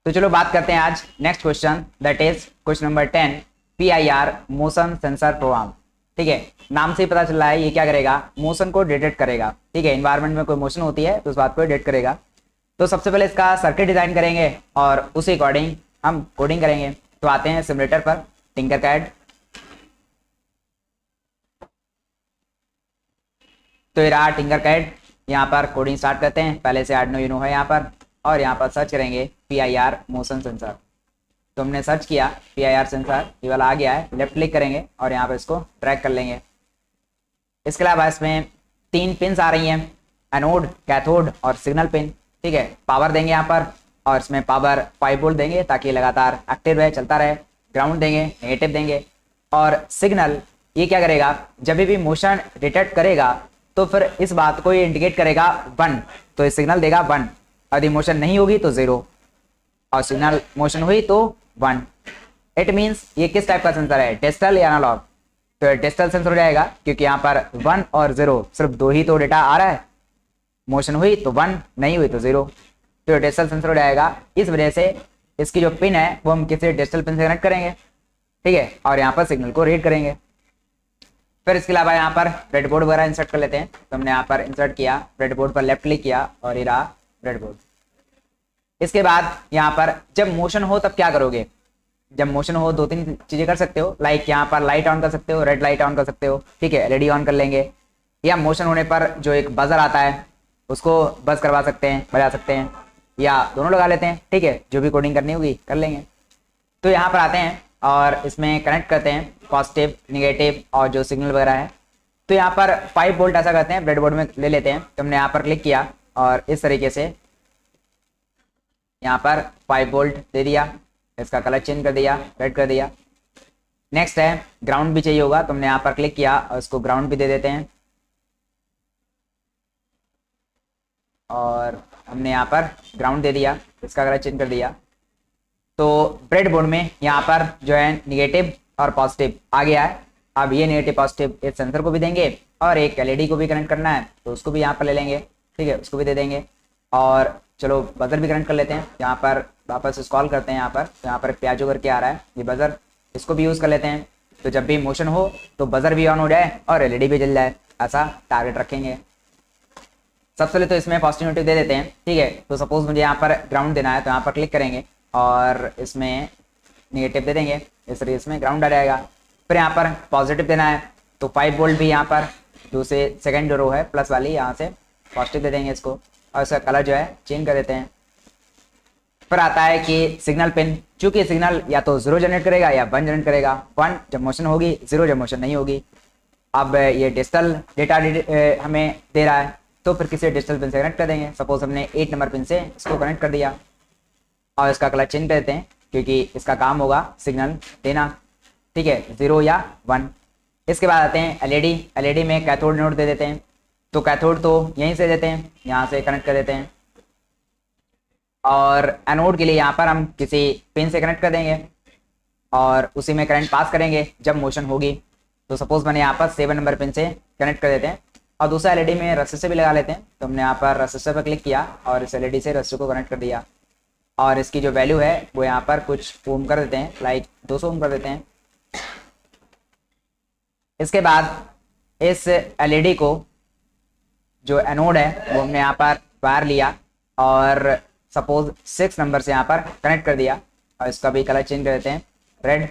तो चलो बात करते हैं आज next question, that is question number 10, PIR motion sensor program. ठीक है, नाम से ही पता चल रहा है ये क्या करेगा, मोशन को डिटेक्ट करेगा। ठीक है, इन्वायरमेंट में कोई मोशन होती है तो उस बात को डिटेक्ट करेगा। तो सबसे पहले इसका सर्किट डिजाइन करेंगे और उसी अकॉर्डिंग हम कोडिंग करेंगे। तो आते हैं सिमुलेटर पर, टिंकरकैड। तो ये रहा टिंकरकैड, यहाँ पर कोडिंग स्टार्ट करते हैं। पहले से आर्डिनो यूनो है यहाँ पर, और यहाँ पर सर्च करेंगे PIR मोशन सेंसर। तो हमने सर्च किया PIR सेंसर, ये वाला आ गया है। लेफ्ट क्लिक करेंगे और यहाँ पर इसको ट्रैक कर लेंगे। इसके अलावा इसमें 3 पिन्स आ रही हैं, एनोड, कैथोड और सिग्नल पिन। ठीक है, पावर देंगे यहाँ पर, और इसमें पावर 5 वोल्ट देंगे ताकि लगातार एक्टिव रहे, चलता रहे। ग्राउंड देंगे, नेगेटिव देंगे। और सिग्नल ये क्या करेगा, जब भी मोशन डिटेक्ट करेगा तो फिर इस बात को ये इंडिकेट करेगा 1, तो ये सिग्नल देगा 1। यदि मोशन नहीं होगी तो 0, और सिग्नल मोशन हुई तो 1। इट मीन्स ये किस टाइप का सेंसर है, डिजिटल या एनालॉग। तो ये डिजिटल सेंसर हो जाएगा, क्योंकि यहाँ पर 1 और 0 सिर्फ 2 ही तो डेटा आ रहा है। मोशन हुई तो 1, नहीं हुई तो 0। तो ये डिजिटल सेंसर हो जाएगा। इस वजह से इसकी जो पिन है वो हम किसी डिजिटल पिन से कनेक्ट करेंगे। ठीक है, और यहाँ पर सिग्नल को रीड करेंगे। फिर इसके अलावा यहाँ पर ब्रेडबोर्ड वगैरह इंसर्ट कर लेते हैं। तो हमने यहाँ पर इंसर्ट किया, ब्रेडबोर्ड पर लेफ्ट क्लिक किया और ये रहा ब्रेडबोर्ड। इसके बाद यहाँ पर जब मोशन हो तब क्या करोगे, जब मोशन हो 2-3 चीजें कर सकते हो। लाइक यहाँ पर लाइट ऑन कर सकते हो, रेड लाइट ऑन कर सकते हो। ठीक है, LED ऑन कर लेंगे, या मोशन होने पर जो एक बजर आता है उसको बज करवा सकते हैं, बजा सकते हैं, या दोनों लगा लेते हैं। ठीक है, जो भी कोडिंग करनी होगी कर लेंगे। तो यहाँ पर आते हैं और इसमें कनेक्ट करते हैं पॉजिटिव, निगेटिव और जो सिग्नल वगैरह है। तो यहाँ पर 5 वोल्ट ऐसा करते हैं, ब्रेडबोर्ड में ले लेते हैं। तो हमने यहाँ पर क्लिक किया और इस तरीके से यहाँ पर 5 वोल्ट दे दिया। इसका कलर चेंज कर दिया, रेड कर दिया। नेक्स्ट है ग्राउंड भी चाहिए होगा, तो हमने यहाँ पर क्लिक किया और इसको ग्राउंड भी दे देते हैं। और हमने यहाँ पर ग्राउंड दे दिया, इसका कलर चेंज कर दिया। तो ब्रेडबोर्ड में यहाँ पर जो है निगेटिव और पॉजिटिव आ गया है। अब ये निगेटिव पॉजिटिव इस सेंसर को भी देंगे, और एक LED को भी कनेक्ट करना है तो उसको भी यहाँ पर ले लेंगे। ठीक है, उसको भी दे देंगे। और चलो बजर भी कनेक्ट कर लेते हैं। यहाँ पर वापस स्क्रॉल करते हैं, यहाँ पर तो यहाँ पर प्याजो करके आ रहा है ये बजर, इसको भी यूज़ कर लेते हैं। तो जब भी मोशन हो तो बजर भी ऑन हो जाए और LED भी जल जाए, ऐसा टारगेट रखेंगे। सबसे पहले तो इसमें पॉजिटिव नेगेटिव दे देते हैं। ठीक है, तो सपोज मुझे यहाँ पर ग्राउंड देना है, तो यहाँ पर क्लिक करेंगे और इसमें नेगेटिव दे देंगे, इस तरीके इसमें ग्राउंड आ जाएगा। फिर यहाँ पर पॉजिटिव देना है तो 5 वोल्ट भी यहाँ पर दूसरे सेकंड जो रो है प्लस वाली, यहाँ से पॉजिटिव दे देंगे इसको, और इसका कलर जो है चेंज कर देते हैं। फिर आता है कि सिग्नल पिन, चूंकि सिग्नल या तो 0 जनरेट करेगा या 1 जनरेट करेगा। 1 जब मोशन होगी, 0 जब मोशन नहीं होगी। अब ये डिजिटल डेटा हमें दे रहा है, तो फिर किसी डिजिटल पिन से कनेक्ट कर देंगे। सपोज हमने 8 नंबर पिन से इसको कनेक्ट कर दिया और इसका कलर चेंज कर देते हैं, क्योंकि इसका काम होगा सिग्नल देना। ठीक है, 0 या 1। इसके बाद आते हैं LED में कैथोड नोड दे देते हैं। तो कैथोड तो यहीं से देते हैं, यहाँ से कनेक्ट कर देते हैं। और एनोड के लिए यहाँ पर हम किसी पिन से कनेक्ट कर देंगे और उसी में करंट पास करेंगे जब मोशन होगी। तो सपोज मैंने यहाँ पर 7 नंबर पिन से कनेक्ट कर देते हैं, और दूसरा LED में रसिस्टर भी लगा लेते हैं। तो हमने यहाँ पर रसिस्टर पर क्लिक किया और इस LED से रसिस्टर को कनेक्ट कर दिया, और इसकी जो वैल्यू है वो यहाँ पर कुछ ओम कर देते हैं, लाइक 200 ओम कर देते हैं। इसके बाद इस LED को जो एनोड है वो हमने यहाँ पर वायर लिया और सपोज 6 नंबर से यहाँ पर कनेक्ट कर दिया, और इसका भी कलर चेंज कर देते हैं रेड।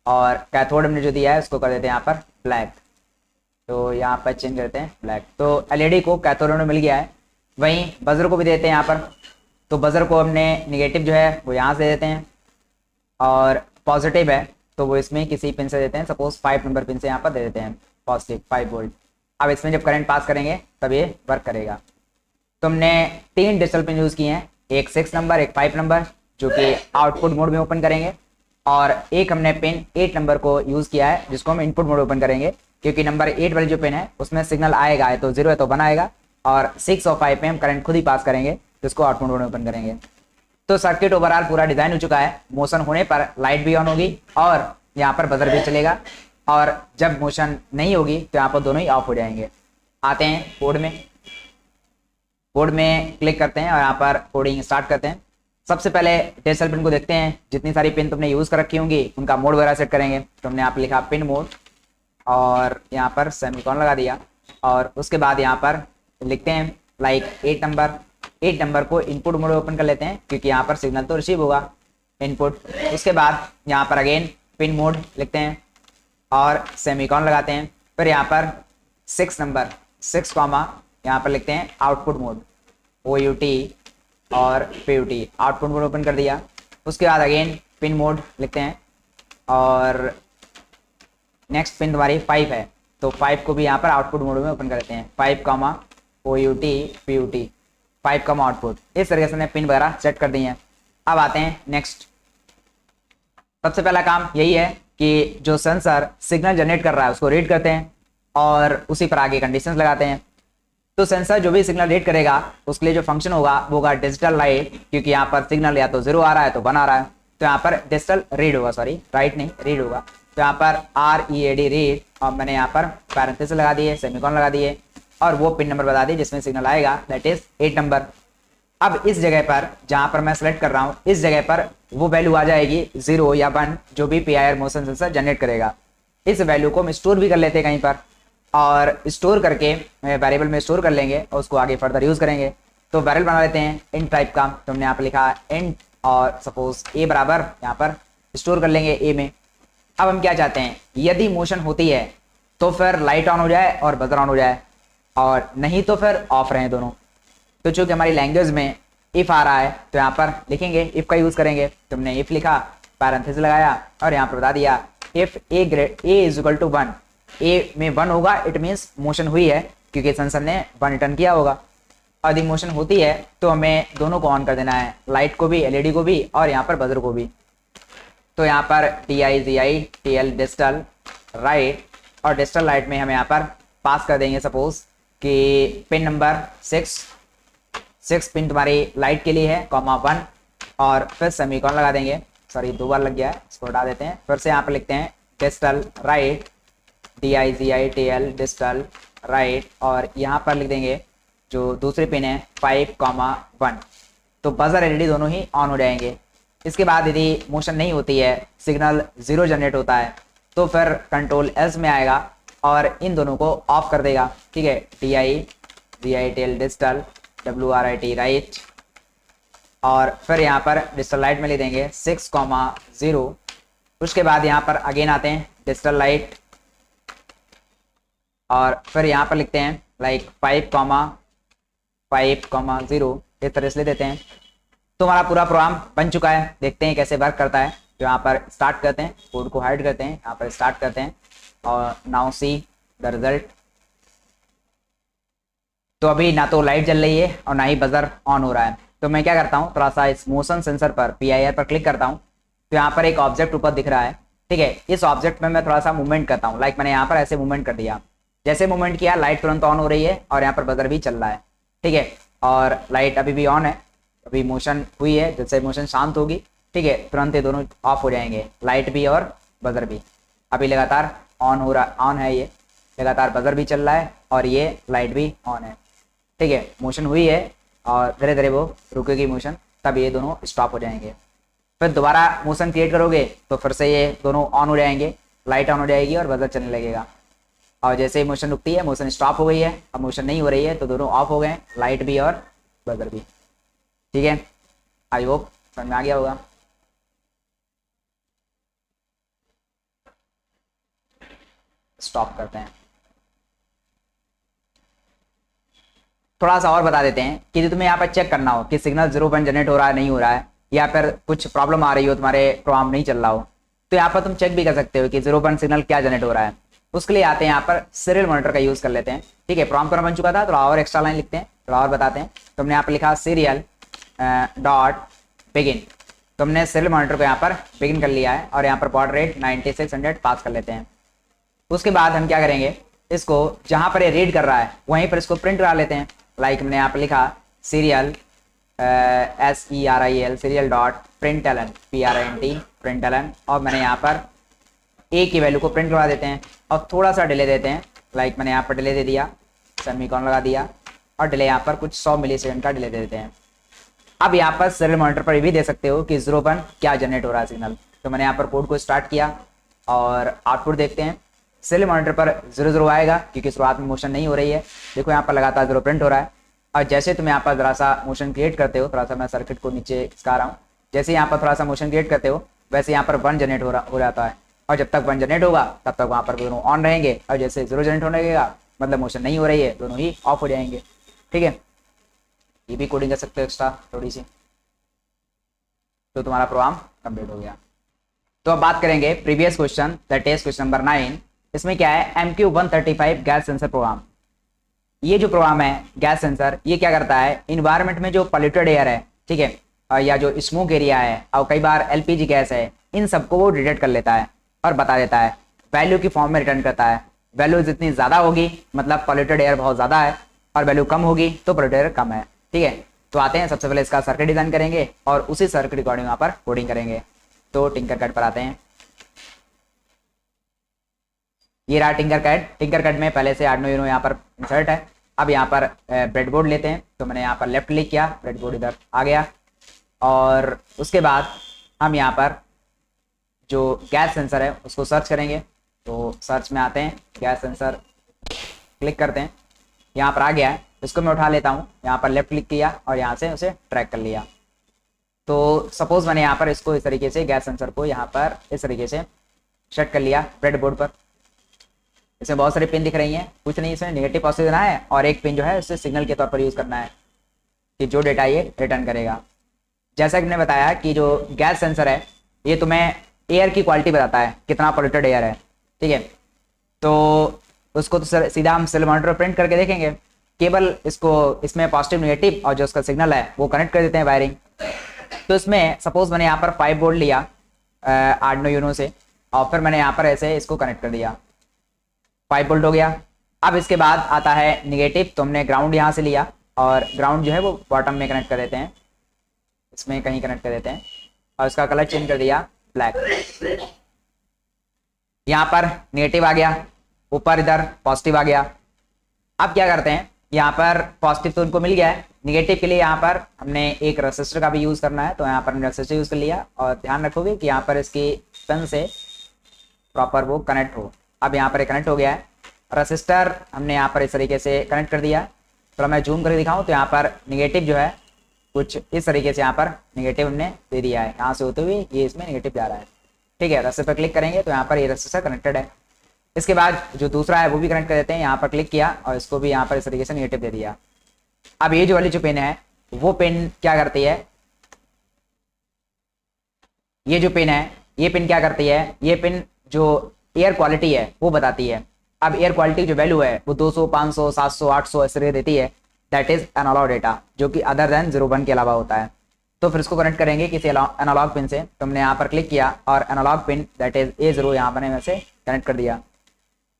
और कैथोड हमने जो दिया है उसको कर देते हैं यहाँ पर ब्लैक। तो यहाँ पर चेंज करते हैं ब्लैक। तो LED को कैथोड में मिल गया है। वहीं बजर को भी देते हैं यहाँ पर। तो बजर को हमने निगेटिव जो है वो यहाँ से देते हैं, और पॉजिटिव है तो वो इसमें किसी पिन से देते हैं। सपोज 5 नंबर पिन से यहाँ पर दे देते हैं पॉजिटिव 5 वोल्ट। अब इसमें जब करंट पास करेंगे तब ये वर्क करेगा। तो हमने 3 डिजिटल पिन यूज़ किए हैं, एक 6 नंबर, एक 5 नंबर, जो कि आउटपुट मोड में ओपन करेंगे, और एक हमने पिन 8 नंबर को यूज़ किया है जिसको हम इनपुट मोड ओपन करेंगे, क्योंकि नंबर 8 वाली जो पिन है उसमें सिग्नल आएगा, है तो 0 है तो 1 आएगा, और 6 और 5 में हम करंट खुद ही पास करेंगे जिसको आउटपुट मोड में ओपन करेंगे। तो सर्किट ओवरऑल पूरा डिजाइन हो चुका है। मोशन होने पर लाइट भी ऑन होगी और यहाँ पर बजर भी चलेगा, और जब मोशन नहीं होगी तो यहाँ पर दोनों ही ऑफ हो जाएंगे। आते हैं कोड में, कोड में क्लिक करते हैं और यहाँ पर कोडिंग स्टार्ट करते हैं। सबसे पहले डिजिटल पिन को देखते हैं, जितनी सारी पिन तुमने यूज कर रखी होंगी उनका मोड वगैरह सेट करेंगे। तुमने यहाँ पर लिखा पिन मोड और यहाँ पर सेमीकोलन लगा दिया और उसके बाद यहाँ पर लिखते हैं लाइक 8 नंबर को इनपुट मोड ओपन कर लेते हैं क्योंकि यहाँ पर सिग्नल तो रिसीव होगा इनपुट। उसके बाद यहाँ पर अगेन पिन मोड लिखते हैं और सेमीकोलन लगाते हैं। फिर यहाँ पर 6 नंबर 6 कॉमा यहाँ पर लिखते हैं आउटपुट मोड OUT और PUT, आउटपुट मोड ओपन कर दिया। उसके बाद अगेन पिन मोड लिखते हैं और नेक्स्ट पिन तुम्हारी 5 है तो 5 को भी यहाँ पर आउटपुट मोड में ओपन कर देते हैं। 5 comma OUT PUT 5 comma output. इस तरीके से हमने पिन वगैरह सेट कर दी हैं। अब आते हैं नेक्स्ट। सबसे पहला काम यही है कि जो सेंसर सिग्नल जनरेट कर रहा है उसको रीड करते हैं और उसी पर आगे कंडीशंस लगाते हैं। तो सेंसर जो भी सिग्नल रीड करेगा उसके लिए जो फंक्शन होगा वो होगा डिजिटल राइट, क्योंकि यहाँ पर सिग्नल या तो 0 आ रहा है तो 1 आ रहा है, तो यहाँ पर डिजिटल रीड होगा, सॉरी राइट नहीं रीड होगा। तो यहाँ पर READ रीड और मैंने यहाँ पर पैरेंथेसिस लगा दिए, सेमीकोलन लगा दिए और वो पिन नंबर बता दिए जिसमें सिग्नल आएगा, दैट इज 8 नंबर। अब इस जगह पर जहां पर मैं सेलेक्ट कर रहा हूं इस जगह पर वो वैल्यू आ जाएगी 0 या 1 जो भी PIR मोशन सेंसर जनरेट करेगा। इस वैल्यू को हम स्टोर भी कर लेते हैं कहीं पर और स्टोर करके वेरिएबल में स्टोर कर लेंगे और उसको आगे फर्दर यूज करेंगे। तो वेरिएबल बना लेते हैं इंट टाइप का। तो हमने यहाँ पर लिखा इंट और सपोज a बराबर यहाँ पर स्टोर कर लेंगे a में। अब हम क्या चाहते हैं, यदि मोशन होती है तो फिर लाइट ऑन हो जाए और बजर ऑन हो जाए और नहीं तो फिर ऑफ रहे दोनों। तो चूंकि हमारी लैंग्वेज में इफ आ रहा है तो यहाँ पर लिखेंगे इफ का यूज करेंगे। तुमने इफ लिखा, पैरेंथेसिस लगाया और यहाँ पर बता दिया if a is equal to 1, a में 1 होगा इट मीन्स मोशन हुई है क्योंकि सेंसर ने 1 रिटर्न किया होगा। और यदि मोशन होती है तो हमें दोनों को ऑन कर देना है, लाइट को भी LED को भी और यहाँ पर बजर को भी। तो यहाँ पर DIGITL डिजिटल राइट और डिजिटल लाइट में हम यहाँ पर पास कर देंगे सपोज कि पिन नंबर 6 पिन तुम्हारी लाइट के लिए है कॉमा 1 और फिर सेमीकोलन लगा देंगे, सॉरी 2 बार लग गया है, इसको हटा देते हैं। फिर से यहाँ पर लिखते हैं digital right DIGITL digital right और यहाँ पर लिख देंगे जो दूसरी पिन है 5,1। तो बजर LED दोनों ही ऑन हो जाएंगे। इसके बाद यदि मोशन नहीं होती है, सिग्नल 0 जनरेट होता है तो फिर कंट्रोल S में आएगा और इन दोनों को ऑफ कर देगा, ठीक है। DIGITL डिजिटल WRIT राइट और फिर यहाँ पर डिजिटल लाइट में लिख देंगे 6,0। उसके बाद यहाँ पर अगेन आते हैं डिजिटल लाइट और फिर यहाँ पर लिखते हैं लाइक 5,0 इस तरह से ले देते हैं। तो हमारा पूरा प्रोग्राम बन चुका है, देखते हैं कैसे वर्क करता है। तो यहाँ पर स्टार्ट करते हैं, कोड को हाइड करते हैं, यहाँ पर स्टार्ट करते हैं और नाउ सी द रिजल्ट। तो अभी ना तो लाइट जल रही है और ना ही बजर ऑन हो रहा है। तो मैं क्या करता हूँ, थोड़ा सा इस मोशन सेंसर पर PIR पर क्लिक करता हूँ। तो यहाँ पर एक ऑब्जेक्ट ऊपर दिख रहा है, ठीक है। इस ऑब्जेक्ट में मैं थोड़ा सा मूवमेंट करता हूँ, लाइक मैंने यहाँ पर ऐसे मूवमेंट कर दिया। जैसे मूवमेंट किया लाइट तुरंत ऑन हो रही है और यहाँ पर बजर भी चल रहा है, ठीक है। और लाइट अभी भी ऑन है, अभी मोशन हुई है, जैसे मोशन शांत होगी, ठीक है, तुरंत ये दोनों ऑफ हो जाएंगे, लाइट भी और बजर भी। अभी लगातार ऑन हो रहा, ऑन है, ये लगातार बजर भी चल रहा है और ये लाइट भी ऑन है, ठीक है। मोशन हुई है और धीरे धीरे वो रुकेगी मोशन, तब ये दोनों स्टॉप हो जाएंगे। फिर दोबारा मोशन क्रिएट करोगे तो फिर से ये दोनों ऑन हो जाएंगे, लाइट ऑन हो जाएगी और बजर चलने लगेगा। और जैसे ही मोशन रुकती है, मोशन स्टॉप हो गई है, अब मोशन नहीं हो रही है तो दोनों ऑफ हो गए, लाइट भी और बजर भी, ठीक है। आई होप समझ में आ गया होगा। स्टॉप करते हैं। थोड़ा सा और बता देते हैं कि तुम्हें यहाँ पर चेक करना हो कि सिग्नल 0 जनरेट हो रहा है नहीं हो रहा है, या फिर कुछ प्रॉब्लम आ रही हो, तुम्हारे प्रोग्राम नहीं चल रहा हो, तो यहाँ पर तुम चेक भी कर सकते हो कि 0 सिग्नल क्या जनरेट हो रहा है। उसके लिए आते हैं यहाँ पर सीरियल मॉनिटर का यूज कर लेते हैं, ठीक है। प्रोग्राम करना बन चुका था, थोड़ा और एक्स्ट्रा लाइन लिखते हैं, थोड़ा और बताते हैं। तुमने यहाँ पर लिखा सीरियल डॉट बिगिन। तुमने सीरियल मॉनिटर को यहाँ पर बिगिन कर लिया है और यहाँ पर बॉड रेट 9600 पास कर लेते हैं। उसके बाद हम क्या करेंगे, इसको जहां पर ये रीड कर रहा है वहीं पर इसको प्रिंट करा लेते हैं। लाइक हमने यहाँ पर लिखा serial SERIAL serial dot println PRINT println और मैंने यहाँ पर A की वैल्यू को प्रिंट करवा देते हैं और थोड़ा सा डिले देते हैं। लाइक मैंने यहाँ पर डिले दे दिया, सेमीकोलन लगा दिया और डिले यहाँ पर कुछ 100 मिलीसेकंड का डिले दे देते हैं। अब यहाँ पर सीरियल मॉनिटर पर ये भी दे सकते हो कि 0 1 क्या जनरेट हो रहा है सिग्नल। तो मैंने यहाँ पर कोड को स्टार्ट किया और आउटपुट देखते हैं। सीरियल मॉनिटर पर 0 0 आएगा क्योंकि शुरुआत में मोशन नहीं हो रही है। देखो यहाँ पर लगातार 0 प्रिंट हो रहा है। और जैसे तुम यहाँ पर जरा सा मोशन क्रिएट करते हो, थोड़ा सा मैं सर्किट को नीचे खिसका रहा हूँ, जैसे यहाँ पर थोड़ा सा मोशन क्रिएट करते हो वैसे यहाँ पर 1 जनरेट हो जाता है। और जब तक 1 जनरेट होगा तब तक वहाँ पर दोनों ऑन रहेंगे, और जैसे 0 जनरेट होने लगेगा मतलब मोशन नहीं हो रही है, दोनों ही ऑफ हो जाएंगे। ठीक है, ये भी कोडिंग कर सकते हो एक्स्ट्रा थोड़ी सी, तो तुम्हारा प्रोग्राम कंप्लीट हो गया। तो अब बात करेंगे previous question, that is question number 9। इसमें क्या है, MQ135 गैस सेंसर प्रोग्राम। ये जो प्रोग्राम है गैस सेंसर, ये क्या करता है, इन्वायरमेंट में जो पॉल्यूटेड एयर है, ठीक है, या जो स्मोक एरिया है और कई बार LPG गैस है, इन सबको वो डिटेक्ट कर लेता है और बता देता है, वैल्यू की फॉर्म में रिटर्न करता है। वैल्यू जितनी ज़्यादा होगी मतलब पॉल्यूटेड एयर बहुत ज़्यादा है, और वैल्यू कम होगी तो पॉल्यूटेड एयर कम है। ठीक है, तो आते हैं सबसे पहले इसका सर्किट डिजाइन करेंगे और उसी सर्किट अकॉर्डिंग यहाँ पर कोडिंग करेंगे। तो टिंकरकैड पर आते हैं। ये रहा टिंकरकैड। टिंकरकैड में पहले से आर्डिनो यूनो यहाँ पर इंसर्ट है। अब यहाँ पर ब्रेडबोर्ड लेते हैं, तो मैंने यहाँ पर लेफ्ट क्लिक किया, ब्रेडबोर्ड इधर आ गया। और उसके बाद हम यहाँ पर जो गैस सेंसर है उसको सर्च करेंगे। तो सर्च में आते हैं, गैस सेंसर क्लिक करते हैं, यहाँ पर आ गया है। इसको मैं उठा लेता हूँ, यहाँ पर लेफ्ट क्लिक किया और यहाँ से उसे ट्रैक कर लिया। तो सपोज मैंने यहाँ पर इसको इस तरीके से गैस सेंसर को यहाँ पर इस तरीके से सेट कर लिया ब्रेडबोर्ड पर। इसमें बहुत सारे पिन दिख रही हैं, कुछ नहीं, इसमें नेगेटिव पॉजिटिव देना है और एक पिन जो है उसे सिग्नल के तौर पर यूज़ करना है कि जो डेटा ये रिटर्न करेगा। जैसा कि मैंने बताया कि जो गैस सेंसर है ये तुम्हें एयर की क्वालिटी बताता है, कितना पॉल्यूटेड एयर है। ठीक है, तो उसको तो सीधा हम सेल मॉनिटर प्रिंट करके देखेंगे। केवल इसको इसमें पॉजिटिव नेगेटिव और जो उसका सिग्नल है वो कनेक्ट कर देते हैं वायरिंग। तो इसमें सपोज मैंने यहाँ पर 5 बोर्ड लिया आर्डिनो यूनो से, और फिर मैंने यहाँ पर ऐसे इसको कनेक्ट कर दिया, 5 वोल्ट हो गया। अब इसके बाद आता है निगेटिव, तो हमने ग्राउंड यहाँ से लिया और ग्राउंड जो है वो बॉटम में कनेक्ट कर देते हैं, इसमें कहीं कनेक्ट कर देते हैं, और इसका कलर चेंज कर दिया ब्लैक। यहाँ पर नेगेटिव आ गया, ऊपर इधर पॉजिटिव आ गया। अब क्या करते हैं, यहाँ पर पॉजिटिव तो उनको मिल गया है, निगेटिव के लिए यहाँ पर हमने एक रेसिस्टर का भी यूज़ करना है। तो यहाँ पर रेसिस्टर यूज़ कर लिया, और ध्यान रखोगे कि यहाँ पर इसकी पिन से प्रॉपर वो कनेक्ट हो। अब यहाँ पर कनेक्ट हो गया है, रेसिस्टर हमने यहाँ पर इस तरीके से कनेक्ट कर दिया। तो मैं जूम करके दिखाऊँ तो यहाँ पर निगेटिव जो है कुछ इस तरीके से यहाँ पर निगेटिव हमने दे दिया है, यहाँ से होते हुए ये इसमें निगेटिव जा रहा है। ठीक है, रेसिस्टर पर क्लिक करेंगे तो यहाँ पर ये रेसिस्टर कनेक्टेड है। इसके बाद जो दूसरा है वो भी कनेक्ट कर देते हैं, यहाँ पर क्लिक किया और इसको भी यहाँ पर इस तरीके से निगेटिव दे दिया। अब ये जो वाली जो पिन है वो पिन क्या करती है, ये जो पिन है ये पिन क्या करती है, ये पिन जो एयर क्वालिटी है वो बताती है। अब एयर क्वालिटी जो वैल्यू है वो 200, 500, 700, 800 इस तरह देती है। दैट इज एनालॉग डेटा, जो कि अदर देन 0 1 के अलावा होता है। तो फिर इसको कनेक्ट करेंगे किसी एनालॉग पिन से। तो हमने यहाँ पर क्लिक किया और analogue pin that is A0 यहाँ पर वैसे कनेक्ट कर दिया।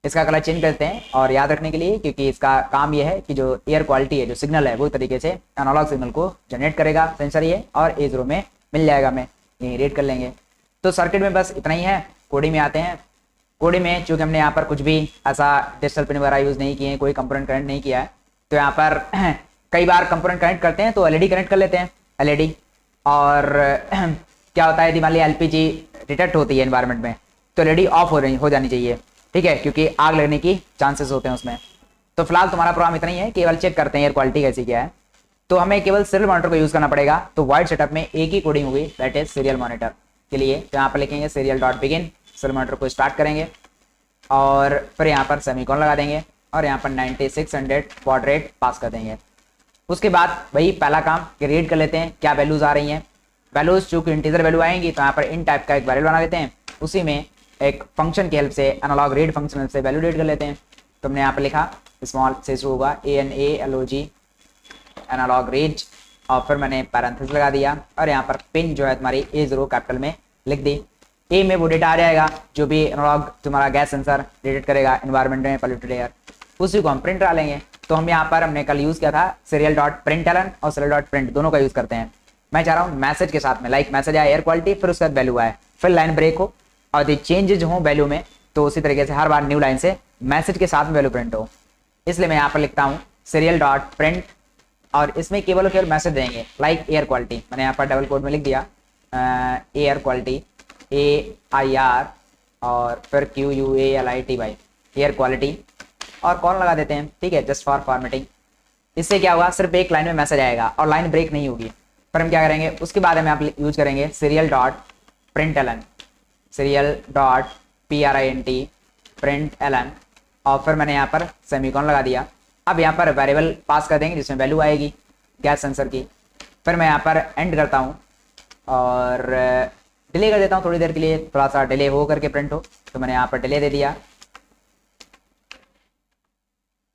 इसका कलर चेंज करते हैं, और याद रखने के लिए क्योंकि इसका काम यह है कि जो एयर क्वालिटी है, जो सिग्नल है वो तरीके से एनालॉग सिग्नल को जनरेट करेगा सेंसर ये, और A0 में मिल जाएगा, हमें ये रीड कर लेंगे। तो सर्किट में बस इतना ही है। कोडिंग में आते हैं। कोडिंग में चूँकि हमने यहाँ पर कुछ भी ऐसा डिजिटल पिन वगैरह यूज़ नहीं किए हैं, कोई कंपोनेंट कनेक्ट नहीं किया है, तो यहाँ पर कई बार कंपोनेंट कनेक्ट करते हैं तो LED कनेक्ट कर लेते हैं, LED। और क्या होता है, यदि मान लिया LPG डिटेक्ट होती है एनवायरनमेंट में तो LED ऑफ हो जानी चाहिए। ठीक है, क्योंकि आग लगने की चांसेस होते हैं उसमें। तो फिलहाल तुम्हारा प्रोग्राम इतना ही है, केवल चेक करते हैं एयर क्वालिटी कैसी क्या है। तो हमें केवल सीरियल मॉनिटर को यूज़ करना पड़ेगा। तो वाइड सेटअप में एक ही कोडिंग होगी, दैट इज सीरियल मॉनिटर के लिए। तो यहाँ पर लिखेंगे serial.begin, सीरियल मॉनिटर को स्टार्ट करेंगे और फिर यहाँ पर सेमीकोलन लगा देंगे और यहाँ पर 9600 बॉड रेट पास कर देंगे। उसके बाद वही पहला काम कि रीड कर लेते हैं क्या वैल्यूज़ आ रही हैं। वैल्यूज़ चूँकि इंटीजर वैल्यू आएंगी तो यहाँ पर इन टाइप का एक वेरिएबल बना लेते हैं, उसी में एक फंक्शन की हेल्प से एनालॉग रीड फंक्शन से वैल्यू रीड कर लेते हैं। तो हमने यहाँ पर लिखा स्मॉल से शुरू होगा ANALOG एनालॉग रीड, और फिर मैंने पैरेंथेसिस लगा दिया और यहाँ पर पिन जो है तुम्हारी A0 कैपिटल में लिख दी। ए में वो डेटा आ जाएगा जो भी एनालॉग तुम्हारा गैस सेंसर डिटेक्ट करेगा एनवायरनमेंट में पॉल्यूटेड एयर, उसी को हम प्रिंट करा लेंगे। तो हम यहाँ पर हमने कल यूज़ किया था serial.println और serial.print दोनों का यूज़ करते हैं। मैं चाह रहा हूँ मैसेज के साथ में, लाइक मैसेज आए एयर क्वालिटी, फिर उसके बाद वैल्यू आए, फिर लाइन ब्रेक हो और यदि चेंजेज हो वैल्यू में तो उसी तरीके से हर बार न्यू लाइन से मैसेज के साथ में वैल्यू प्रिंट हो। इसलिए मैं यहाँ पर लिखता हूँ serial.print और इसमें केवल और केवल मैसेज देंगे लाइक एयर क्वालिटी। मैंने यहाँ पर डबल कोड में लिख दिया एयर क्वालिटी, AIR और फिर QUALITY, एयर क्वालिटी, और कॉल लगा देते हैं। ठीक है, जस्ट फॉर फॉर्मेटिंग। इससे क्या होगा, सिर्फ एक लाइन में मैसेज आएगा और लाइन ब्रेक नहीं होगी। फिर हम क्या करेंगे, उसके बाद में आप यूज करेंगे serial.println, serial.println, और फिर मैंने यहाँ पर सेमीकोलन लगा दिया। अब यहाँ पर वेरिएबल पास कर देंगे जिसमें वैल्यू आएगी गैस सेंसर की। फिर मैं यहाँ पर एंड करता हूँ और डिले कर देता हूँ थोड़ी देर के लिए, थोड़ा सा डिले हो करके प्रिंट हो, तो मैंने यहाँ पर डिले दे दिया।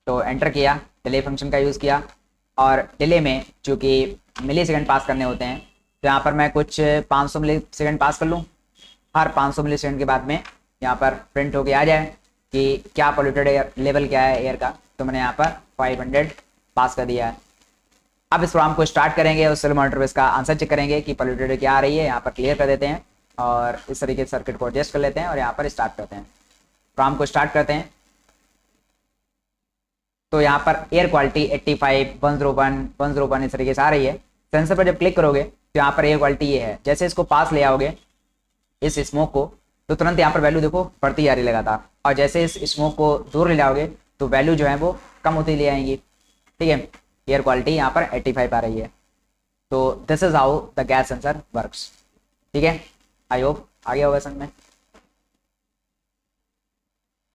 तो एंटर किया, डिले फंक्शन का यूज़ किया, और डिले में चूँकि मिली सेकेंड पास करने होते हैं तो यहाँ पर मैं कुछ 500 मिली सेकेंड पास कर लूँ। हर 500 मिली सेकेंड के बाद में यहाँ पर प्रिंट होके आ जाए कि क्या पोल्यूटेड एयर लेवल क्या है एयर का। तो मैंने यहाँ पर 500 पास कर दिया है। अब इस प्रोग्राम को स्टार्ट करेंगे, उस मॉनिटर पे इसका आंसर चेक करेंगे कि पोल्यूटेड क्या आ रही है। यहाँ पर क्लियर कर देते हैं और इस तरीके से सर्किट को एडजस्ट कर लेते हैं और यहाँ पर स्टार्ट करते हैं। प्रोग्राम को स्टार्ट करते हैं तो यहाँ पर एयर क्वालिटी 85, 101, 101 इस तरीके से आ रही है। सेंसर पर जब क्लिक करोगे तो यहाँ पर एयर क्वालिटी ये है। जैसे इसको पास ले आओगे इस स्मोक को, तो तुरंत यहाँ पर वैल्यू देखो बढ़ती जा रही लगातार, और जैसे इस स्मोक को दूर ले जाओगे तो वैल्यू जो है वो कम होती ले आएंगी। ठीक है, एयर क्वालिटी यहाँ पर 85 आ रही है। तो this is how the gas sensor works. ठीक है, आई होप आ गया होगा समझ में।